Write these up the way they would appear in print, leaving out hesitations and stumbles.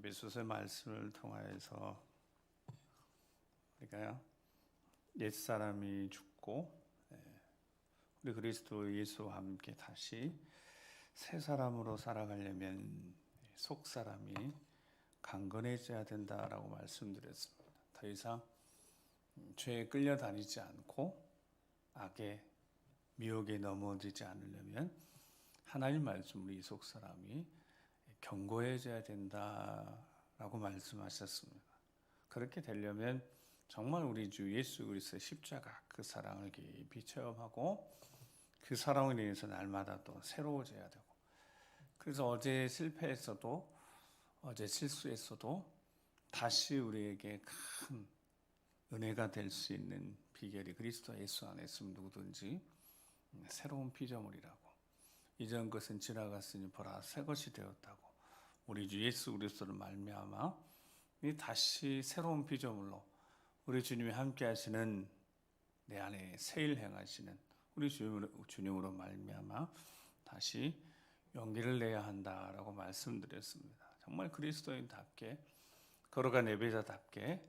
에베소서 말씀을 통하여서 우리가 옛사람이 죽고 우리 그리스도 예수와 함께 다시 새 사람으로 살아가려면 속사람이 강건해져야 된다라고 말씀드렸습니다. 더 이상 죄에 끌려다니지 않고 악의 미혹에 넘어지지 않으려면 하나님 말씀 우리 속사람이 견고해져야 된다라고 말씀하셨습니다. 그렇게 되려면 정말 우리 주 예수 그리스도의 십자가 그 사랑을 깊이 체험하고 그 사랑을 인해서 날마다 또 새로워져야 되고, 그래서 어제 실패했어도 어제 실수했어도 다시 우리에게 큰 은혜가 될 수 있는 비결이 그리스도 예수 안에 있으면 누구든지 새로운 피조물이라고, 이전 것은 지나갔으니 보라 새 것이 되었다고, 우리 주 예수 그리스도를 말미암아 다시 새로운 피조물로 우리 주님이 함께 하시는 내 안에 새 일 행하시는 우리 주님으로 말미암아 다시 용기를 내야 한다라고 말씀드렸습니다. 정말 그리스도인답게 걸어간 예배자답게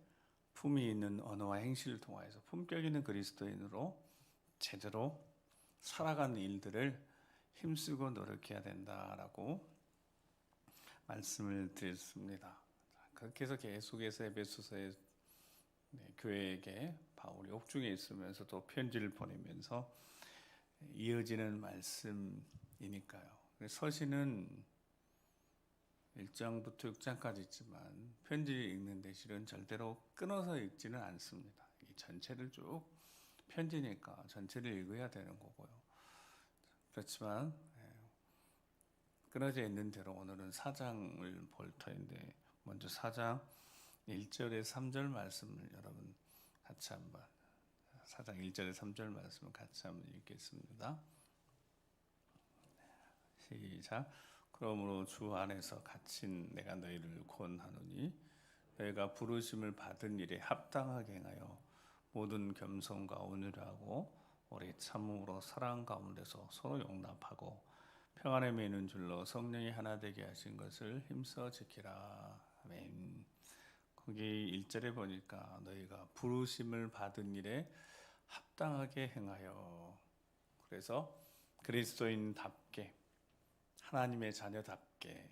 품이 있는 언어와 행실을 통하여서 품격 있는 그리스도인으로 제대로 살아가는 일들을 힘쓰고 노력해야 된다라고 말씀을 드렸습니다. 그렇게 해서 계속해서 에베소서의 교회에게 바울이 옥중에 있으면서도 편지를 보내면서 이어지는 말씀이니까요. 서신은 1장부터 6장까지 있지만 편지를 읽는데 실은 절대로 끊어서 읽지는 않습니다. 이 전체를 쭉 편지니까 전체를 읽어야 되는 거고요. 그렇지만 끊어져 있는 대로 오늘은 4장을 볼 터인데, 먼저 4장 1절에 3절 말씀을 여러분 같이 한번 4장 1절에 3절 말씀을 같이 한번 읽겠습니다. 시작. 그러므로 주 안에서 갇힌 내가 너희를 권하노니 너희가 부르심을 받은 일에 합당하게 행하여 모든 겸손과 온유를 하고 오래 참음으로 사랑 가운데서 서로 용납하고 평안에 매는 줄로 성령이 하나 되게 하신 것을 힘써 지키라. 아멘. 거기 1절에 보니까 너희가 부르심을 받은 일에 합당하게 행하여, 그래서 그리스도인답게 하나님의 자녀답게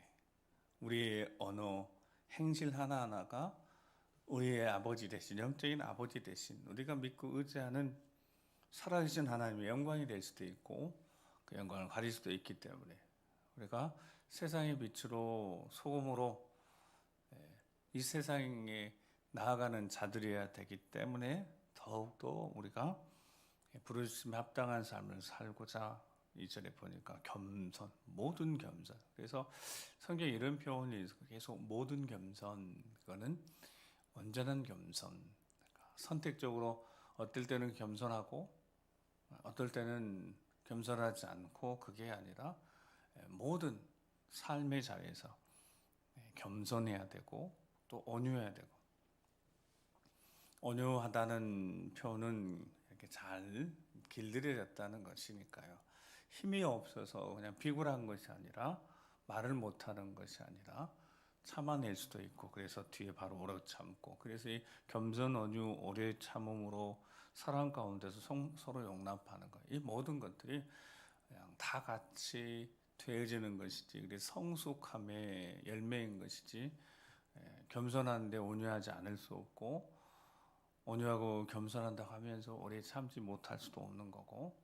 우리의 언어 행실 하나하나가 우리의 아버지 대신, 영적인 아버지 대신 우리가 믿고 의지하는 살아계신 하나님의 영광이 될 수도 있고 그 영광을 가릴 수도 있기 때문에 우리가 세상의 빛으로 소금으로 이 세상에 나아가는 자들이어야 되기 때문에 더욱더 우리가 부르심에 합당한 삶을 살고자, 2절에 보니까 겸손, 모든 겸손. 그래서 성경에 이런 표현이 계속 모든 겸손, 그거는 온전한 겸손. 선택적으로 어떨 때는 겸손하고 어떨 때는 겸손하지 않고, 그게 아니라 모든 삶의 자리에서 겸손해야 되고 또 온유해야 되고, 온유하다는 표현은 이렇게 잘 길들여졌다는 것이니까요. 힘이 없어서 그냥 비굴한 것이 아니라, 말을 못하는 것이 아니라 참아낼 수도 있고, 그래서 뒤에 바로 오래 참고, 그래서 이 겸손, 온유, 오래 참음으로 사랑 가운데서 서로 용납하는 것, 이 모든 것들이 그냥 다 같이 되어지는 것이지, 그래서 성숙함의 열매인 것이지, 겸손한데 온유하지 않을 수 없고 온유하고 겸손한다고 하면서 오래 참지 못할 수도 없는 거고,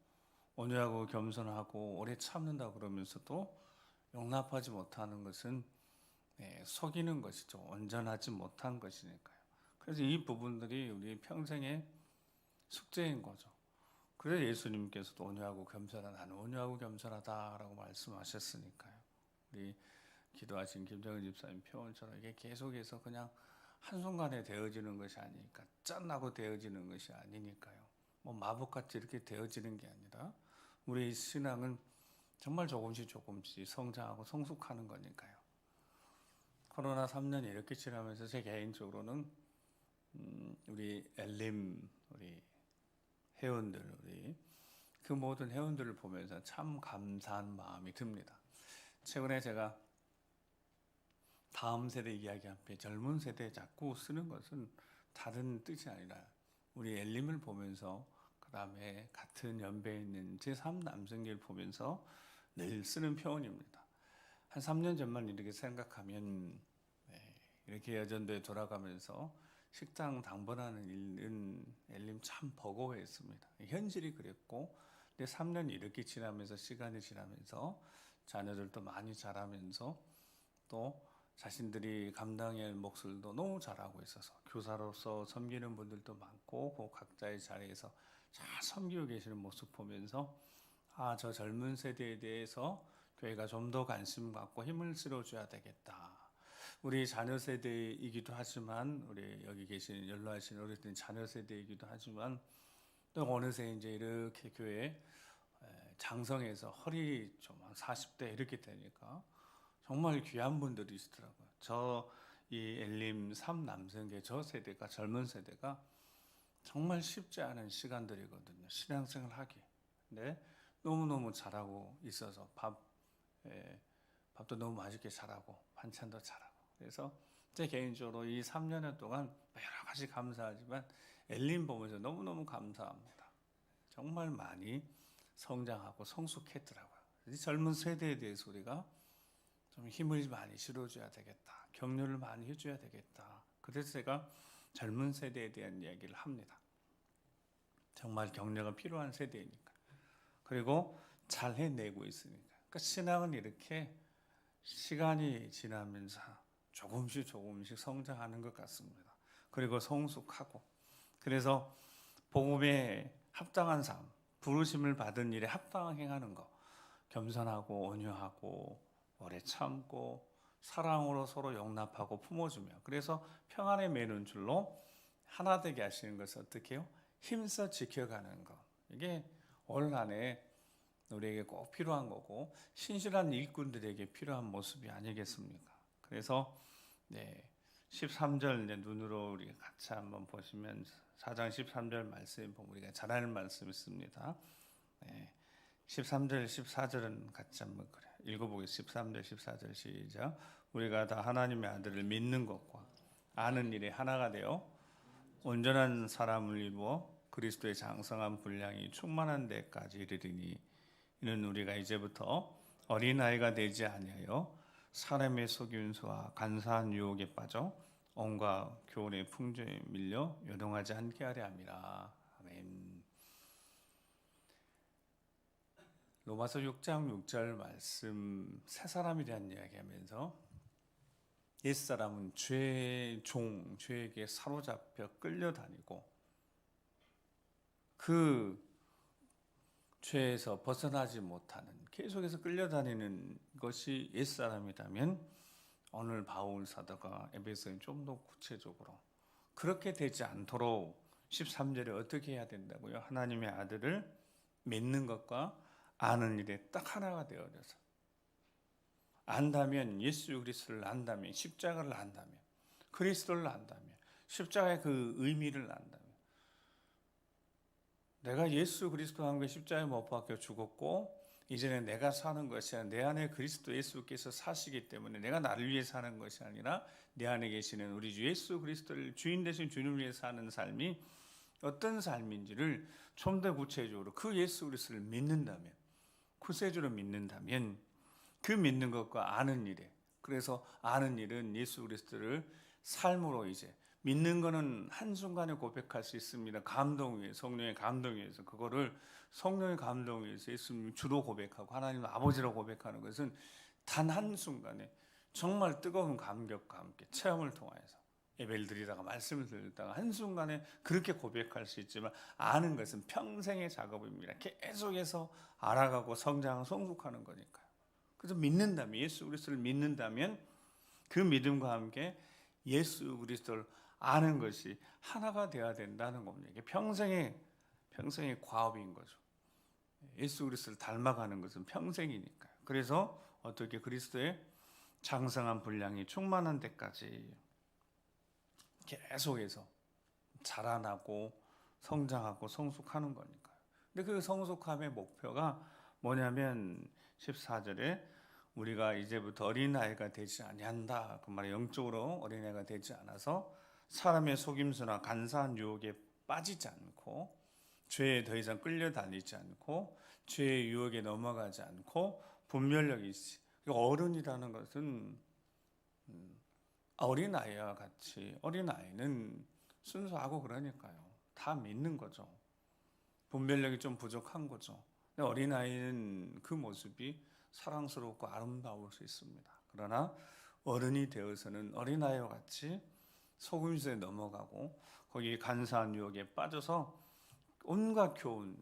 온유하고 겸손하고 오래 참는다 그러면서도 용납하지 못하는 것은 속이는 것이죠. 온전하지 못한 것이니까요. 그래서 이 부분들이 우리 평생의 숙제인 거죠. 그래서 예수님께서도 온유하고 겸손하다, 나는 온유하고 겸손하다라고 말씀하셨으니까요. 우리 기도하신 김정은 집사님 표현처럼 이게 계속해서 그냥 한순간에 되어지는 것이 아니니까, 짠하고 되어지는 것이 아니니까요. 뭐 마법같이 이렇게 되어지는 게 아니라 우리 신앙은 정말 조금씩 성장하고 성숙하는 거니까요. 코로나 3년이 이렇게 지나면서 제 개인적으로는 우리 엘림, 우리 회원들, 우리 그 모든 회원들을 보면서 참 감사한 마음이 듭니다. 최근에 제가 다음 세대 이야기 앞에 젊은 세대 자꾸 쓰는 것은 다른 뜻이 아니라 우리 엘림을 보면서 그 다음에 같은 연배에 있는 제3 남성계를 보면서 늘 쓰는 표현입니다. 한 3년 전만 이렇게 생각하면 이렇게 여전도에 돌아가면서 식당 당번하는 일은 엘림 참 버거워했습니다. 현실이 그랬고 근데 3년 이렇게 지나면서 시간이 지나면서 자녀들도 많이 자라면서 또 자신들이 감당해야 할 몫을도 너무 잘하고 있어서 교사로서 섬기는 분들도 많고 그 각자의 자리에서 잘 섬기고 계시는 모습 보면서 저 젊은 세대에 대해서 교회가 좀 더 관심 갖고 힘을 실어줘야 되겠다. 우리 자녀 세대이기도 하지만 우리 여기 계신 연로하신 어르신 자녀 세대이기도 하지만 또 어느새 이제 이렇게 교회 장성해서 허리 좀 한 40대 이렇게 되니까 정말 귀한 분들이 있더라고요. 이 엘림 3남성계 저 세대가 젊은 세대가 정말 쉽지 않은 시간들이거든요. 신앙생활 하기. 근데 너무너무 잘하고 있어서 밥도 너무 맛있게 잘하고 반찬도 잘하고 그래서 제 개인적으로 이 3년 동안 여러 가지 감사하지만 엘림 보면서 너무너무 감사합니다. 정말 많이 성장하고 성숙했더라고요. 이 젊은 세대에 대해서 우리가 좀 힘을 많이 실어줘야 되겠다. 격려를 많이 해줘야 되겠다. 그래서 제가 젊은 세대에 대한 이야기를 합니다. 정말 격려가 필요한 세대이니까. 그리고 잘 해내고 있으니까. 그러니까 신앙은 이렇게 시간이 지나면서 조금씩 성장하는 것 같습니다. 그리고 성숙하고. 그래서 복음에 합당한 삶, 부르심을 받은 일에 합당하게 행하는 것. 겸손하고 온유하고 오래 참고 사랑으로 서로 용납하고 품어주며 그래서 평안에 매는 줄로 하나 되게 하시는 것을 어떻게 해요? 힘써 지켜가는 것. 이게 올 한해 우리에게 꼭 필요한 거고 신실한 일꾼들에게 필요한 모습이 아니겠습니까? 그래서 13절 눈으로 우리 같이 한번 보시면 4장 13절 말씀 보면 우리가 잘 아는 말씀이 있습니다. 13절 14절은 같이 한번 읽어보겠습니다. 13절 14절 시작. 우리가 다 하나님의 아들을 믿는 것과 아는 일에 하나가 되어 온전한 사람을 이루어 그리스도의 장성한 분량이 충만한 데까지 이르리니 이는 우리가 이제부터 어린아이가 되지 아니하여 사람의 속임수와 간사한 유혹에 빠져 온갖 교훈의 풍조에 밀려 요동하지 않게 하려 함이라. 아멘. 로마서 6장 6절 말씀 새 사람에 대한 이야기하면서 옛사람은 죄의 종, 죄에게 사로잡혀 끌려다니고 그 죄에서 벗어나지 못하는 계속해서 끌려다니는 것이 옛사람이라면 오늘 바울 사도가 에베소에 좀 더 구체적으로 그렇게 되지 않도록 13절에 어떻게 해야 된다고요? 하나님의 아들을 믿는 것과 아는 일에 딱 하나가 되어져서 안다면 예수 그리스도를 안다면 십자가를 안다면 그리스도를 안다면 십자가의 그 의미를 안다면 내가 예수 그리스도 한 게 십자가에 못 박혀 죽었고 이제는 내가 사는 것이 아니라 내 안에 그리스도 예수께서 사시기 때문에 내가 나를 위해 사는 것이 아니라 내 안에 계시는 우리 주 예수 그리스도를 주인 되신 주님을 위해 사는 삶이 어떤 삶인지를 좀 더 구체적으로 그 예수 그리스도를 믿는다면 구세주로 믿는다면 그 믿는 것과 아는 일에 그래서 아는 일은 예수 그리스도를 삶으로 이제 믿는 거는 한순간에 고백할 수 있습니다. 감동 위에 성령의 감동 위에서 그거를 성령의 감동 위에서 예수님 주로 고백하고 하나님 아버지로 고백하는 것은 단 한순간에 정말 뜨거운 감격과 함께 체험을 통하여서 예배를 드리다가 말씀을 듣다가 한순간에 그렇게 고백할 수 있지만 아는 것은 평생의 작업입니다. 계속해서 알아가고 성장하고 성숙하는 거니까요. 그래서 믿는다면 예수 그리스도를 믿는다면 그 믿음과 함께 예수 그리스도를 아는 것이 하나가 되어야 된다는 겁니다. 이게 평생의 과업인 거죠. 예수 그리스도를 닮아가는 것은 평생이니까요. 그래서 어떻게 그리스도의 장성한 분량이 충만한 데까지 계속해서 자라나고 성장하고 성숙하는 거니까요. 근데 그 성숙함의 목표가 뭐냐면 14절에 우리가 이제부터 어린아이가 되지 아니한다. 그 말은 영적으로 어린아이가 되지 않아서 사람의 속임수나 간사한 유혹에 빠지지 않고 죄에 더 이상 끌려다니지 않고 죄의 유혹에 넘어가지 않고 분별력이 있지. 어른이라는 것은 어린아이와 같이 어린아이는 순수하고 그러니까요. 다 믿는 거죠. 분별력이 좀 부족한 거죠. 근데 어린아이는 그 모습이 사랑스럽고 아름다울 수 있습니다. 그러나 어른이 되어서는 어린아이와 같이 속임수에 넘어가고 거기에 간사한 유혹에 빠져서 온갖 교훈,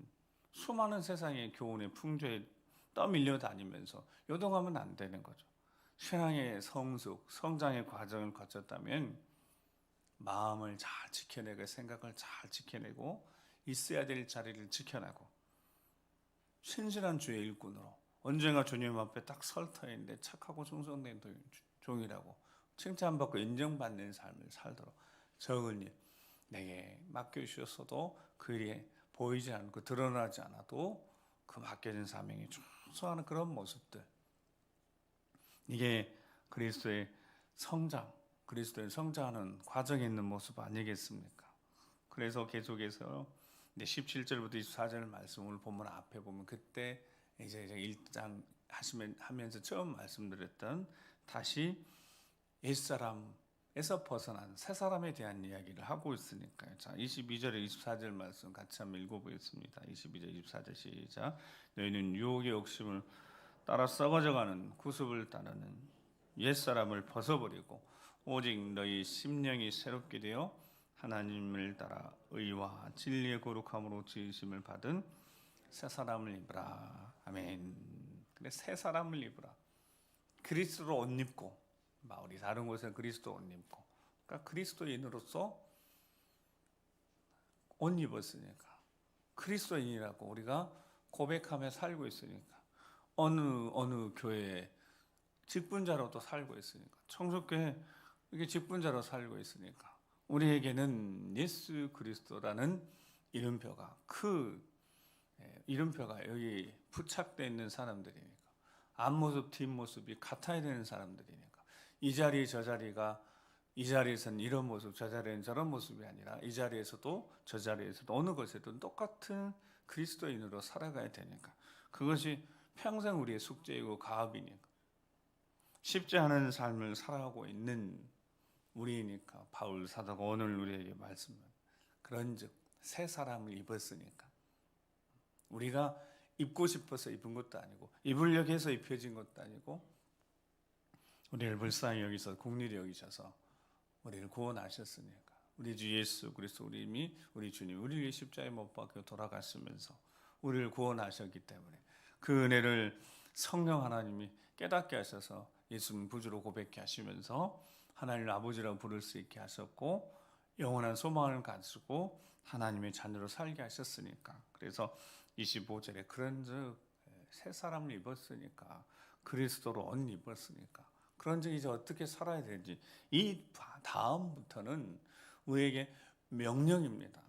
수많은 세상의 교훈의 풍조에 떠밀려 다니면서 요동하면 안 되는 거죠. 신앙의 성숙, 성장의 과정을 거쳤다면 마음을 잘 지켜내고 생각을 잘 지켜내고 있어야 될 자리를 지켜내고 신실한 주의 일꾼으로 언젠가 주님 앞에 딱 설 터인데 착하고 충성된 종이라고 칭찬받고 인정받는 삶을 살도록 적은 일 내게 맡겨주셨어도 그 일에 보이지 않고 드러나지 않아도 그 맡겨진 사명에 충성하는 그런 모습들, 이게 그리스도의 성장, 그리스도의 성장하는 과정에 있는 모습 아니겠습니까? 그래서 계속해서 17절부터 24절 말씀을 보면 앞에 보면 그때 이제 1장 하면서 처음 말씀드렸던 다시 옛사람에서 벗어난 새 사람에 대한 이야기를 하고 있으니까요. 자, 22절에 24절 말씀 같이 한번 읽어보겠습니다. 22절 24절 시작. 너희는 유혹의 욕심을 따라 썩어져가는 구습을 따르는 옛사람을 벗어버리고 오직 너희 심령이 새롭게 되어 하나님을 따라 의와 진리의 거룩함으로 지으심을 받은 새 사람을 입으라. 아멘. 그래, 새 사람을 입으라. 그리스도로 옷 입고, 우리 다른 곳에 그리스도 옷 입고, 그러니까 그리스도인으로서 옷 입었으니까, 그리스도인이라고 우리가 고백하며 살고 있으니까, 어느 교회에 직분자로도 살고 있으니까, 청소교회 이게 직분자로 살고 있으니까, 우리에게는 예수 그리스도라는 이름표가 이름표가 여기 부착되어 있는 사람들이니까, 앞모습 뒷모습이 같아야 되는 사람들이니까, 이 자리 저 자리가 이 자리에서는 이런 모습 저 자리에는 저런 모습이 아니라 이 자리에서도 저 자리에서도 어느 곳에도 똑같은 그리스도인으로 살아가야 되니까, 그것이 평생 우리의 숙제이고 가업이니까, 쉽지 않은 삶을 살아가고 있는 우리니까 바울 사도가 오늘 우리에게 말씀합니다. 그런즉 새 사람을 입었으니까, 우리가 입고 싶어서 입은 것도 아니고 입으려고 해서 입혀진 것도 아니고 우리를 불쌍히 여기서 긍휼히 여기셔서 우리를 구원하셨으니까, 우리 주 예수 그리스도 우리 주님 우리를 십자가에 못 박혀 돌아가시면서 우리를 구원하셨기 때문에 그 은혜를 성령 하나님이 깨닫게 하셔서 예수님 구주로 고백케 하시면서 하나님을 아버지라고 부를 수 있게 하셨고 영원한 소망을 가지고 하나님의 자녀로 살게 하셨으니까, 그래서 25절에 그런즉 새 사람을 입었으니까, 그리스도로 옷 입었으니까, 그런즉 이제 어떻게 살아야 되는지, 이 다음부터는 우리에게 명령입니다.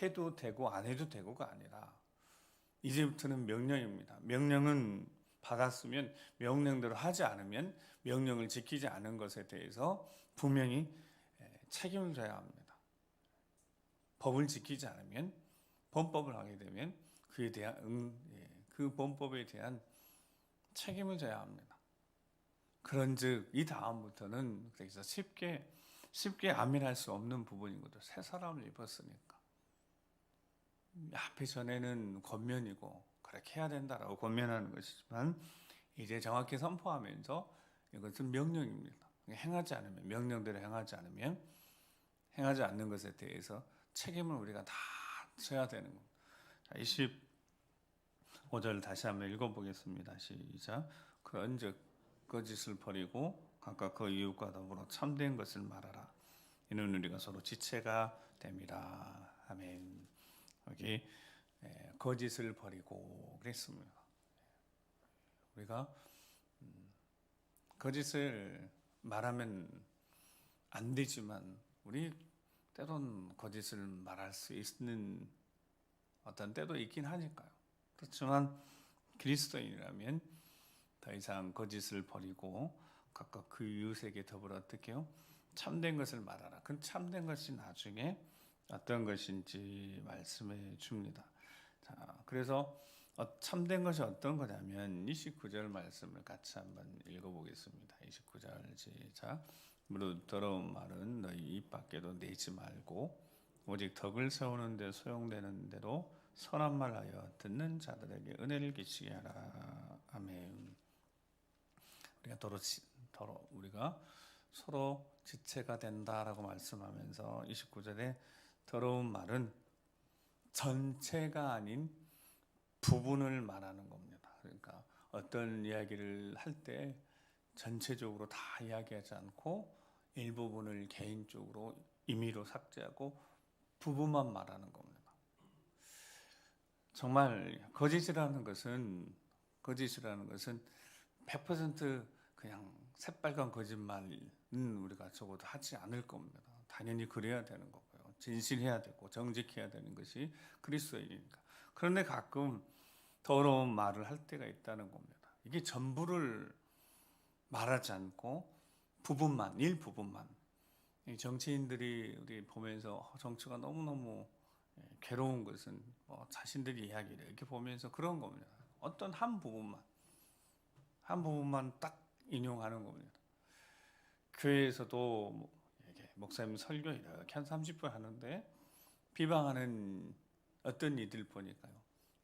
해도 되고 안 해도 되고가 아니라 이제부터는 명령입니다. 명령은 받았으면 명령대로 하지 않으면, 명령을 지키지 않은 것에 대해서 분명히 책임을 져야 합니다. 법을 지키지 않으면, 범법을 하게 되면 그에 대한 그 범법에 대한 책임을 져야 합니다. 그런즉 이 다음부터는 그래서 쉽게 아멘할 수 없는 부분인 거죠. 새 사람을 입었으니까. 앞에 전에는 권면이고 그렇게 해야 된다라고 권면하는 것이지만, 이제 정확히 선포하면서 이것은 명령입니다. 행하지 않으면, 명령대로 행하지 않으면, 행하지 않는 것에 대해서 책임을 우리가 다 져야 되는 겁니다. 25절 다시 한번 읽어보겠습니다. 시작. 그런즉 거짓을 버리고 각각 그 이웃과 더불어 참된 것을 말하라. 이는 우리가 서로 지체가 됨이라. 아멘. 여기 거짓을 버리고 그랬습니다. 우리가 거짓을 말하면 안 되지만 우리 때론 거짓을 말할 수 있는 어떤 때도 있긴 하니까요. 그렇지만 그리스도인이라면 더 이상 거짓을 버리고 각각 그 이웃에게 더불어 어떻게 해요? 참된 것을 말하라. 그 참된 것이 나중에 어떤 것인지 말씀해 줍니다. 자, 그래서 참된 것이 어떤 거냐면 29절 말씀을 같이 한번 읽어보겠습니다. 29절 시작. 무릇 더러운 말은 너희 입 밖에도 내지 말고 오직 덕을 세우는 데 소용되는 대로 선한 말하여 듣는 자들에게 은혜를 끼치게 하라. 아멘. 우리가 서로 지체가 된다라고 말씀하면서 29절에 더러운 말은 전체가 아닌 부분을 말하는 겁니다. 그러니까 어떤 이야기를 할 때 전체적으로 다 이야기하지 않고 일부분을 개인적으로 임의로 삭제하고 부분만 말하는 겁니다. 정말 거짓이라는 것은 100% 그냥 새빨간 거짓말은 우리가 적어도 하지 않을 겁니다. 당연히 그래야 되는 거고요. 진실해야 되고 정직해야 되는 것이 그리스도인이니까. 그런데 가끔 더러운 말을 할 때가 있다는 겁니다. 이게 전부를 말하지 않고 부분만, 일부분만. 정치인들이 우리 보면서 정치가 너무너무 괴로운 것은 자신들이 이야기를 이렇게 보면서 그런 겁니다. 어떤 한 부분만 딱 인용하는 겁니다. 교회에서도 목사님 설교 이렇게 한 30분 하는데 비방하는 어떤 이들 보니까요.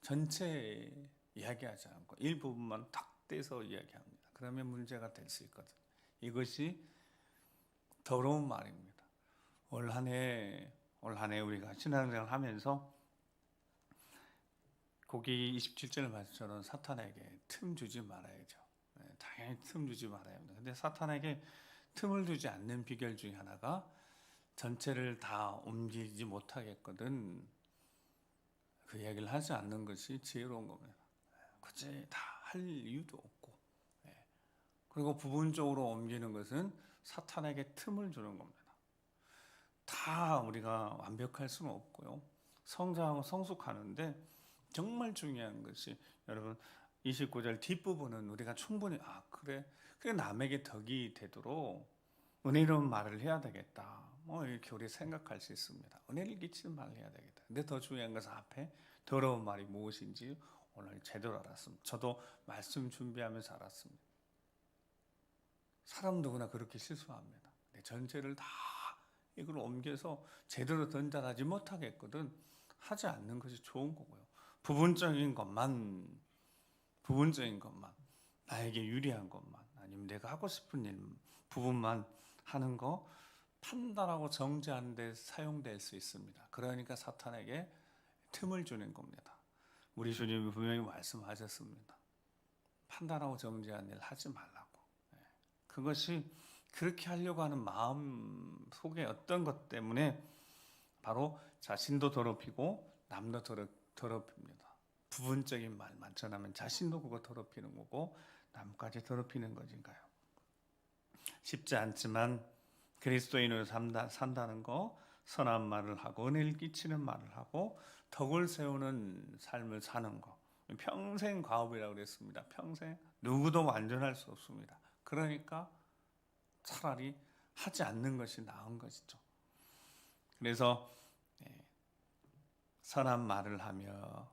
전체 이야기하지 않고 일부분만 딱 떼서 이야기합니다. 그러면 문제가 될 수 있거든요. 이것이 더러운 말입니다. 올 한 해 우리가 신앙생활 하면서 거기 27절 말씀처럼 사탄에게 틈 주지 말아야죠. 당연히 틈 주지 말아야 합니다. 근데 사탄에게 틈을 주지 않는 비결 중에 하나가 전체를 다 옮기지 못하겠거든 그 이야기를 하지 않는 것이 지혜로운 겁니다. 굳이 다 할 이유도 없고 그리고 부분적으로 옮기는 것은 사탄에게 틈을 주는 겁니다. 다 우리가 완벽할 수는 없고요. 성장하고 성숙하는데 정말 중요한 것이 여러분 29절 뒷부분은 우리가 충분히 그래 남에게 덕이 되도록 은혜로운 말을 해야 되겠다. 이렇게 우리 생각할 수 있습니다. 은혜를 끼치는 말을 해야 되겠다. 근데 더 중요한 것은 앞에 더러운 말이 무엇인지 오늘 제대로 알았습니다. 저도 말씀 준비하면서 알았습니다. 사람 누구나 그렇게 실수합니다. 전체를 다 이걸 옮겨서 제대로 전달하지 못하겠거든 하지 않는 것이 좋은 거고요. 부분적인 것만 나에게 유리한 것만 아니면 내가 하고 싶은 일 부분만 하는 거 판단하고 정죄하는 데 사용될 수 있습니다. 그러니까 사탄에게 틈을 주는 겁니다. 우리 주님이 분명히 말씀하셨습니다. 판단하고 정죄하는 일 하지 말라고. 그것이 그렇게 하려고 하는 마음 속에 어떤 것 때문에 바로 자신도 더럽히고 남도 더럽힙니다. 부분적인 말만 전하면 자신도 그거 더럽히는 거고 남까지 더럽히는 것인가요? 쉽지 않지만 그리스도인으로 산다는 거 선한 말을 하고 은혜를 끼치는 말을 하고 덕을 세우는 삶을 사는 거 평생 과업이라고 그랬습니다. 평생 누구도 완전할 수 없습니다. 그러니까 차라리 하지 않는 것이 나은 것이죠. 그래서 선한 말을 하며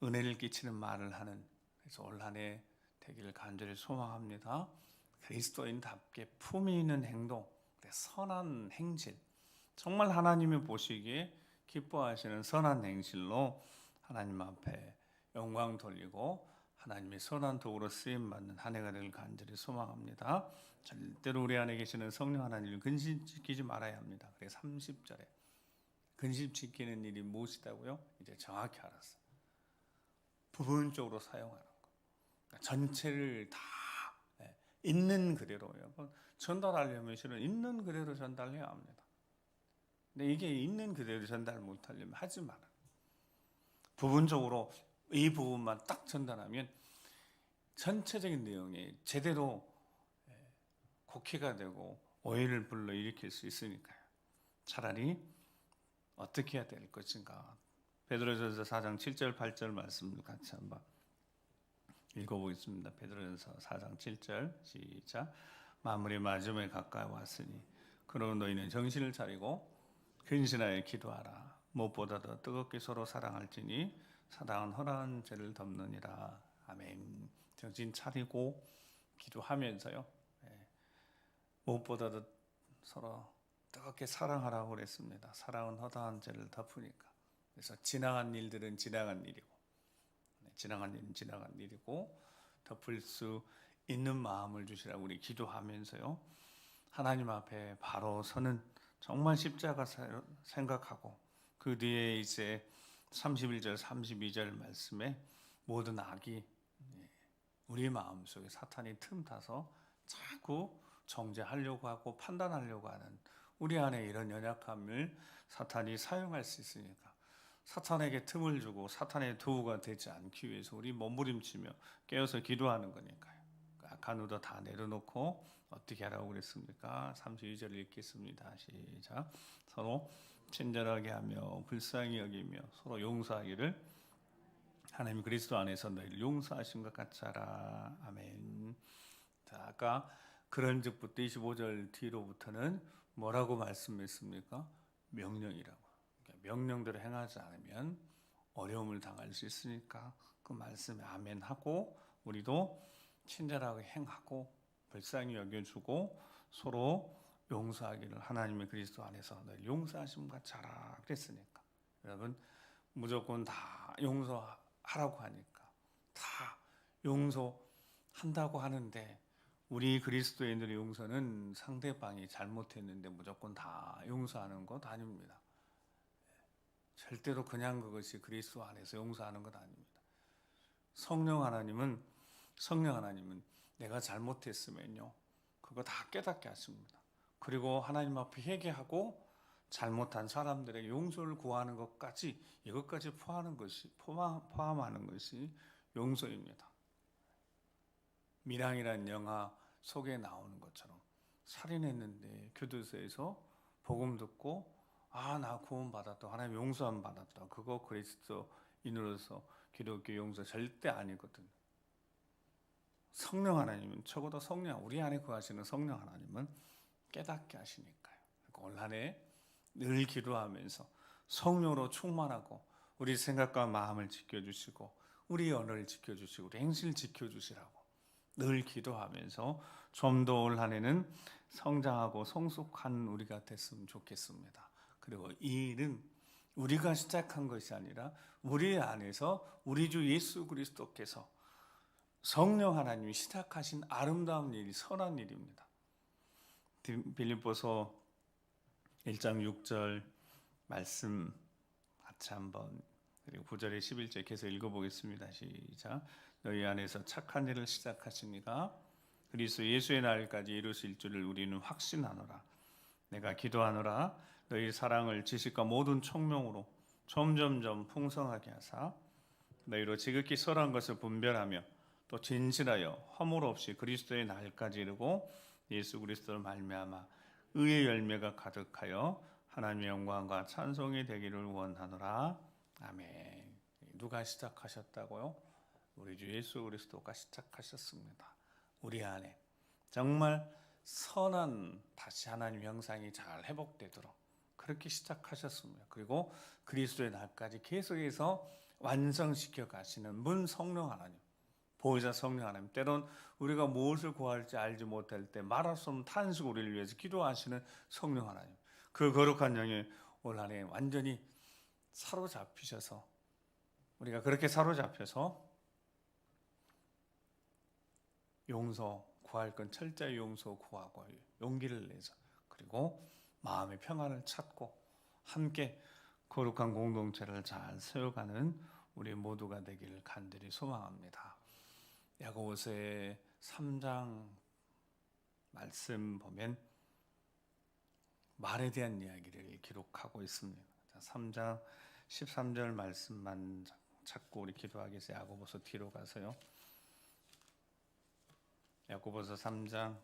은혜를 끼치는 말을 하는 그래서 올 한 해 되기를 간절히 소망합니다. 그리스도인답게 품위 있는 행동, 선한 행실 정말 하나님이 보시기에 기뻐하시는 선한 행실로 하나님 앞에 영광 돌리고 하나님의 선한 도구로 쓰임받는 한 해가 되길 간절히 소망합니다. 절대로 우리 안에 계시는 성령 하나님을 근심시키지 말아야 합니다. 그래서 30절에 근심시키는 일이 무엇이다고요? 이제 정확히 알았어요. 부분적으로 사용하는 거. 그러니까 전체를 다 있는 그대로요. 전달하려면 실은 있는 그대로 전달해야 합니다. 근데 이게 있는 그대로 전달 못하려면 하지 마라. 부분적으로 이 부분만 딱 전달하면 전체적인 내용이 제대로 곡해가 되고 오해를 불러일으킬 수 있으니까요. 차라리 어떻게 해야 될 것인가. 베드로전서 4장 7절 8절 말씀을 같이 한번 읽어보겠습니다. 베드로전서 4장 7절 시작. 만물이 마지막에 가까이 왔으니 그러므로 너희는 정신을 차리고 근신하여 기도하라. 무엇보다도 뜨겁게 서로 사랑할지니 사랑은 허락한 죄를 덮느니라. 아멘. 정신 차리고 기도하면서요. 무엇보다도 서로 뜨겁게 사랑하라고 그랬습니다. 사랑은 허다한 죄를 덮으니까. 그래서 지나간 일들은 지나간 일이고, 지나간 일은 지나간 일이고, 덮을 수 있는 마음을 주시라고 우리 기도하면서요. 하나님 앞에 바로 서는 정말 십자가 생각하고, 그 뒤에 이제 31절, 32절 말씀에 모든 악이 우리 마음속에 사탄이 틈타서 자꾸 정죄하려고 하고 판단하려고 하는 우리 안에 이런 연약함을 사탄이 사용할 수 있으니까 사탄에게 틈을 주고 사탄의 도구가 되지 않기 위해서 우리 몸부림치며 깨어서 기도하는 거니까요. 악한 의도 다 내려놓고 어떻게 하라고 그랬습니까? 32절 읽겠습니다. 시작. 서로 친절하게 하며 불쌍히 여기며 서로 용서하기를 하나님 그리스도 안에서 너희를 용서하신 것 같이 하라. 아멘. 자, 아까 그런즉부터 25절 뒤로부터는 뭐라고 말씀했습니까? 명령이라고. 그러니까 명령대로 행하지 않으면 어려움을 당할 수 있으니까 그 말씀에 아멘 하고 우리도 친절하게 행하고 불쌍히 여겨주고 서로 용서하기를 하나님의 그리스도 안에서 너희를 용서하심 같이 하라 그랬으니까 여러분 무조건 다 용서하라고 하니까 다 용서한다고 하는데 우리 그리스도인들의 용서는 상대방이 잘못했는데 무조건 다 용서하는 것 아닙니다. 절대로 그냥 그것이 그리스도 안에서 용서하는 것 아닙니다. 성령 하나님은 내가 잘못했으면요 그거 다 깨닫게 하십니다. 그리고 하나님 앞에 회개하고 잘못한 사람들에게 용서를 구하는 것까지 이것까지 포함하는 것이 용서입니다. 미랑이라는 영화 속에 나오는 것처럼 살인했는데 교도소에서 복음 듣고 나 구원 받았다. 하나님 용서함 받았다. 그거 그리스도인으로서 기독교 용서 절대 아니거든요. 성령 하나님은 적어도 우리 안에 거하시는 성령 하나님은 깨닫게 하시니까요. 올 한 해 늘 기도하면서 성령으로 충만하고 우리 생각과 마음을 지켜주시고 우리 언어를 지켜주시고 우리 행실을 지켜주시라고 늘 기도하면서 좀 더 올 한 해는 성장하고 성숙한 우리가 됐으면 좋겠습니다. 그리고 이 일은 우리가 시작한 것이 아니라 우리 안에서 우리 주 예수 그리스도께서 성령 하나님이 시작하신 아름다운 일, 선한 일입니다. 빌립보서 1장 6절 말씀 같이 한번 그리고 9절에 11절 계속 읽어보겠습니다. 시작. 너희 안에서 착한 일을 시작하시니가 그리스도 예수의 날까지 이루실 줄을 우리는 확신하노라. 내가 기도하노라. 너희 사랑을 지식과 모든 총명으로 점점점 풍성하게 하사 너희로 지극히 선한 것을 분별하며 또 진실하여 허물 없이 그리스도의 날까지 이르고 예수 그리스도를 말미암아 의의 열매가 가득하여 하나님의 영광과 찬송이 되기를 원하노라. 아멘. 누가 시작하셨다고요? 우리 주 예수 그리스도가 시작하셨습니다. 우리 안에 정말 선한 다시 하나님 형상이 잘 회복되도록 그렇게 시작하셨습니다. 그리고 그리스도의 날까지 계속해서 완성시켜 가시는 문 성령 하나님, 보혜사 성령 하나님, 때론 우리가 무엇을 구할지 알지 못할 때 말할 수 없는 탄식 우리를 위해서 기도하시는 성령 하나님, 그 거룩한 영에 올 한 해 완전히 사로잡히셔서 우리가 그렇게 사로잡혀서 용서 구할 건 철저히 용서 구하고 용기를 내서 그리고 마음의 평안을 찾고 함께 거룩한 공동체를 잘 세워가는 우리 모두가 되기를 간절히 소망합니다. 야고보서의 3장 말씀 보면 말에 대한 이야기를 기록하고 있습니다. 3장 13절 말씀만 찾고 우리 기도하겠어요. 야고보서 뒤로 가서요. 야고보서 3장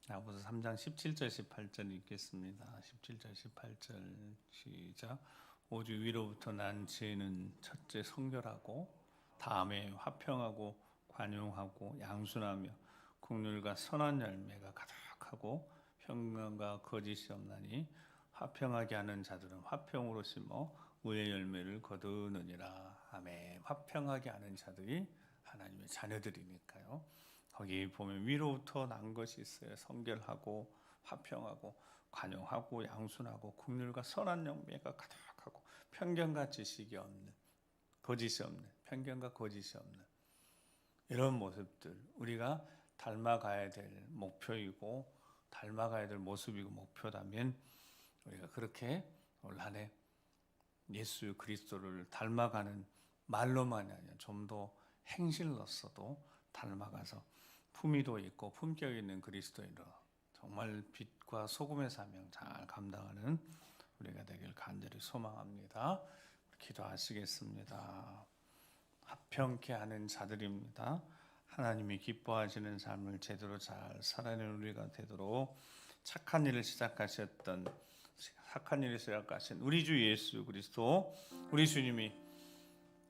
야고보서 3장 17절 18절 읽겠습니다. 17절 18절 시작. 오직 위로부터 난 지혜는 첫째 성결하고 다음에 화평하고 관용하고 양순하며 긍휼과 선한 열매가 가득하고 평강과 거짓이 없나니 화평하게 하는 자들은 화평으로 심어 의의 열매를 거두느니라. 아멘. 화평하게 하는 자들이 하나님의 자녀들이니까요. 거기 보면 위로부터 난 것이 있어요. 성결하고 화평하고 관용하고 양순하고 긍휼과 선한 열매가 가득하고 편견과 지식이 없는, 거짓이 없는, 편견과 거짓이 없는 이런 모습들, 우리가 닮아가야 될 목표이고 닮아가야 될 모습이고 목표라면 우리가 그렇게 올 한 해 예수 그리스도를 닮아가는 말로만이 아니라 좀 더 행실로서도 닮아가서 품위도 있고 품격 있는 그리스도인으로 정말 빛과 소금의 사명 잘 감당하는 우리가 되길 간절히 소망합니다. 기도하시겠습니다. 화평케 하는 자들입니다. 하나님이 기뻐하시는 삶을 제대로 잘 살아내는 우리가 되도록 착한 일을 시작하신 우리 주 예수 그리스도 우리 주님이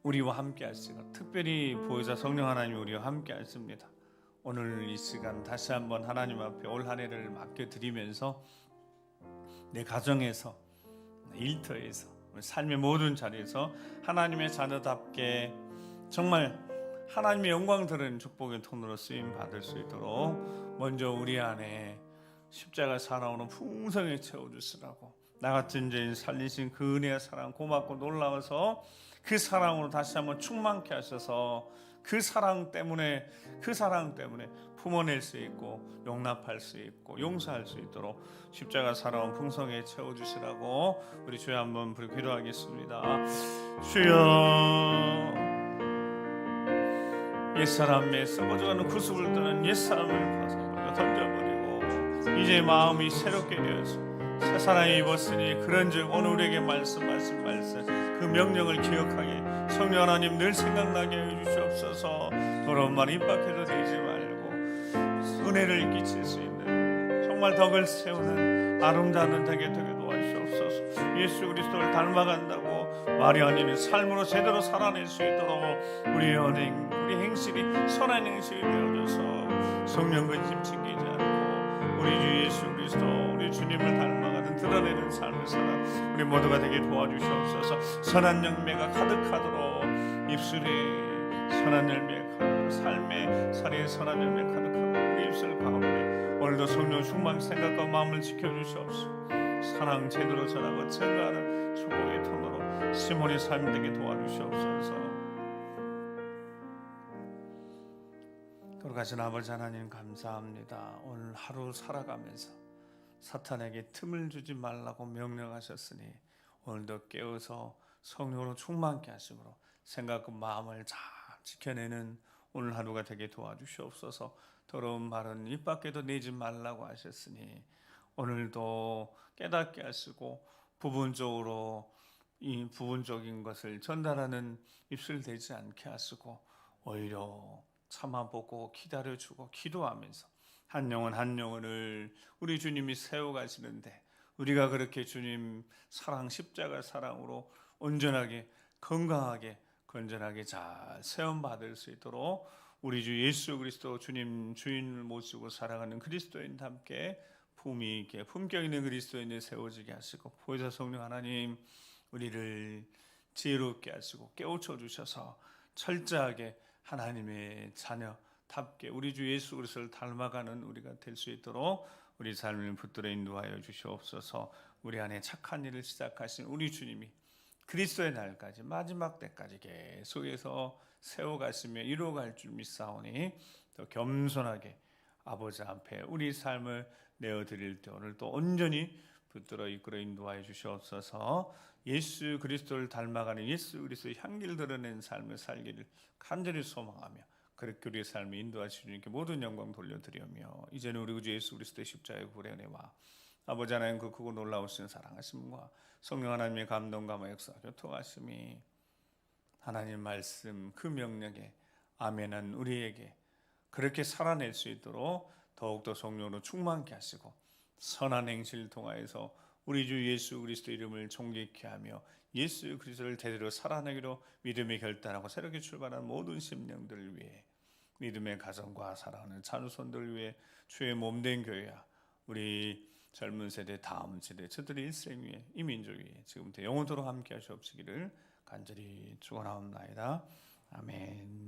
우리와 함께 하시고 특별히 보혜사 성령 하나님이 우리와 함께 하십니다. 오늘 이 시간 다시 한번 하나님 앞에 올 한 해를 맡겨드리면서 내 가정에서, 일터에서, 삶의 모든 자리에서 하나님의 자녀답게 정말 하나님의 영광 드리는 축복의 통로로 쓰임 받을 수 있도록 먼저 우리 안에 십자가 살아오는 풍성에 채워주시라고, 나 같은 죄인 살리신 그 은혜의 사랑 고맙고 놀라워서 그 사랑으로 다시 한번 충만케 하셔서 그 사랑 때문에 품어낼 수 있고 용납할 수 있고 용서할 수 있도록 십자가 살아온 풍성에 채워주시라고 우리 주여 한번 기도하겠습니다. 주여, 옛사람의 썩어져가는 구습을 떠는 옛사람을 벗어버리고 던져버리고 이제 마음이 새롭게 되어서 새 사랑이 입었으니 그런즉 오늘 우리에게 말씀하신 말씀 그 명령을 기억하게 성령 하나님 늘 생각나게 해주시옵소서. 더러운 말 입 밖에도 내지 말고 은혜를 끼칠 수 있는 정말 덕을 세우는 아름다운 되게 도와주시옵소서. 예수 그리스도를 닮아간다고 말이 아닌 삶으로 제대로 살아낼 수 있도록 우리 언행, 우리 행실이 선한 행실이 되어져서 성령 근심 챙기지 않고 우리 주 예수 그리스도 우리 주님을 닮아가는 드러내는 삶을 살아 우리 모두가 되게 도와주시옵소서. 선한 열매가 가득하도록 입술에 선한 열매가 삶의 살에 선한 열매 가득하고 우리 입술 가운데 오늘도 성령 충만 생각과 마음을 지켜주시옵소서. 사랑 제대로 전하고 증거하는 축복의 통로로 시몬의 삶 되게 도와주시옵소서. 돌아가신 아버지 하나님 감사합니다. 오늘 하루 살아가면서 사탄에게 틈을 주지 말라고 명령하셨으니 오늘도 깨어서 성령으로 충만케 하심으로 생각과 마음을 잘 지켜내는 오늘 하루가 되게 도와주시옵소서. 더러운 말은 입 밖에도 내지 말라고 하셨으니 오늘도 깨닫게 하시고 부분적인 것을 전달하는 입술 되지 않게 하시고 오히려 참아보고 기다려주고 기도하면서 한 영혼 한 영혼을 우리 주님이 세워가시는데 우리가 그렇게 주님 사랑 십자가 사랑으로 온전하게 건강하게 건전하게 잘 세움받을 수 있도록 우리 주 예수 그리스도 주님 주인을 모시고 살아가는 그리스도인답게 품위 있게 품격 있는 그리스도인을 세워지게 하시고 보혜사 성령 하나님 우리를 지혜롭게 하시고 깨우쳐 주셔서 철저하게 하나님의 자녀답게 우리 주 예수 그리스도를 닮아가는 우리가 될 수 있도록 우리 삶을 붙들어 인도하여 주시옵소서. 우리 안에 착한 일을 시작하신 우리 주님이 그리스도의 날까지 마지막 때까지 계속해서 세워가시며 이루어갈 줄 믿사오니 더 겸손하게 아버지 앞에 우리 삶을 내어드릴 때 오늘도 온전히 붙들어 이끌어 인도하여 주시옵소서. 예수 그리스도를 닮아가는 예수 그리스도의 향기를 드러내는 삶을 살기를 간절히 소망하며 그렇게 우리의 삶을 인도하시는 주님께 모든 영광 돌려드리며 이제는 우리 구주 예수 그리스도의 십자가의 구련에와 아버지 하나님 그 크고 놀라우신 사랑하심과 성령 하나님의 감동과 역사 교통하심이 하나님 말씀 그 명령에 아멘한 우리에게 그렇게 살아낼 수 있도록 더욱더 성령으로 충만케 하시고 선한 행실을 통하여서 우리 주 예수 그리스도 이름을 존귀케 하며 예수 그리스도를 대대로 살아내기로 믿음의 결단하고 새롭게 출발하는 모든 심령들을 위해 믿음의 가정과 사랑하는 자녀손들을 위해 주의 몸된 교회야 우리 젊은 세대 다음 세대 저들의 일생 위에 이 민족 위에 지금부터 영원토록 함께 하시옵시기를 간절히 축원하옵나이다. 아멘.